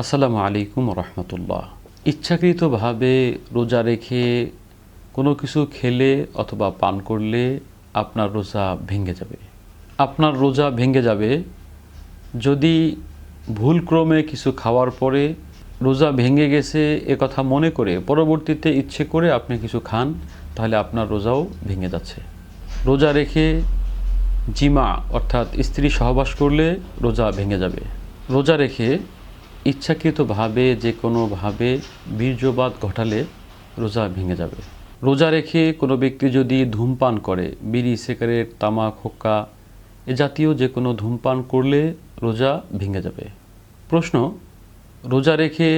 আসসালামু আলাইকুম রহমতুল্লাহ। ইচ্ছাকৃতভাবে রোজা রেখে কোনো কিছু খেলে অথবা পান করলে আপনার রোজা ভেঙে যাবে। আপনার রোজা ভেঙে যাবে যদি ভুলক্রমে কিছু খাওয়ার পরে রোজা ভেঙে গেছে এ কথা মনে করে পরবর্তীতে ইচ্ছে করে আপনি কিছু খান, তাহলে আপনার রোজাও ভেঙে যাচ্ছে। রোজা রেখে জিমা অর্থাৎ স্ত্রী সহবাস করলে রোজা ভেঙে যাবে। রোজা রেখে ইচ্ছাকৃতভাবে যে কোনোভাবে বীর্যপাত ঘটালে রোজা ভেঙে যাবে। রোজা রেখে কোনো ব্যক্তি যদি ধূমপান করে, বিড়ি, সিগারেট, তামাক, হুক্কা এ জাতীয় যে কোনো ধূমপান করলে রোজা ভেঙে যাবে। প্রশ্ন, রোজা রেখে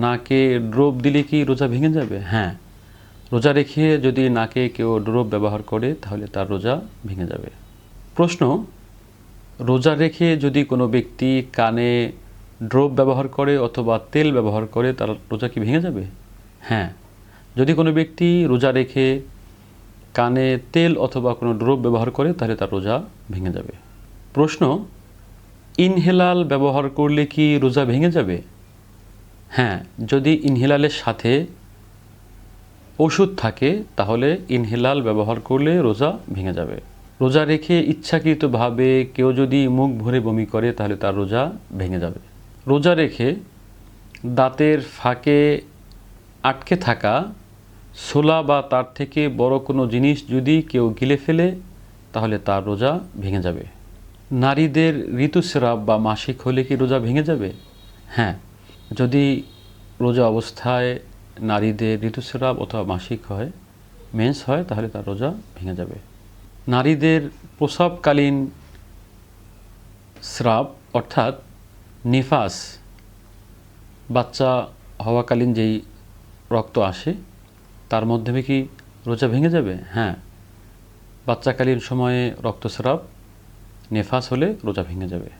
নাকে ড্রপ দিলে কি রোজা ভেঙে যাবে? হ্যাঁ, রোজা রেখে যদি নাকে কেউ ড্রপ ব্যবহার করে তাহলে তার রোজা ভেঙে যাবে। প্রশ্ন, রোজা রেখে যদি কোনো ব্যক্তি কানে ড্রপ ব্যবহার করে অথবা তেল ব্যবহার করে তার রোজা কি ভেঙে যাবে? হ্যাঁ, যদি কোনো ব্যক্তি রোজা রেখে কানে তেল অথবা কোনো ড্রপ ব্যবহার করে তাহলে তার রোজা ভেঙে যাবে। প্রশ্ন, ইনহেলাল ব্যবহার করলে কি রোজা ভেঙে যাবে? হ্যাঁ, যদি ইনহেলালের সাথে ওষুধ থাকে তাহলে ইনহেলাল ব্যবহার করলে রোজা ভেঙে যাবে। রোজা রেখে ইচ্ছাকৃতভাবে কেউ যদি মুখ ভরে বমি করে তাহলে তার রোজা ভেঙে যাবে। রোজা রেখে দাঁতের ফাঁকে আটকে থাকা ছোলা বা তার থেকে বড় কোনো জিনিস যদি কেউ গিলে ফেলে তাহলে তার রোজা ভেঙে যাবে। নারীদের ঋতুস্রাব বা মাসিক হলে কি রোজা ভেঙে যাবে? হ্যাঁ, যদি রোজা অবস্থায় নারীদের ঋতুস্রাব অথবা মাসিক হয়, মেন্স হয়, তাহলে তার রোজা ভেঙে যাবে। নারীদের প্রসবকালীন স্রাব অর্থাৎ নিফাস, বাচ্চা হওয়াকালীন যেই রক্ত আসে তার মাধ্যমে কি রোজা ভেঙে যাবে? হ্যাঁ, বাচ্চাকালীন সময়ে রক্তস্রাব, নেফাস হলে রোজা ভেঙে যাবে।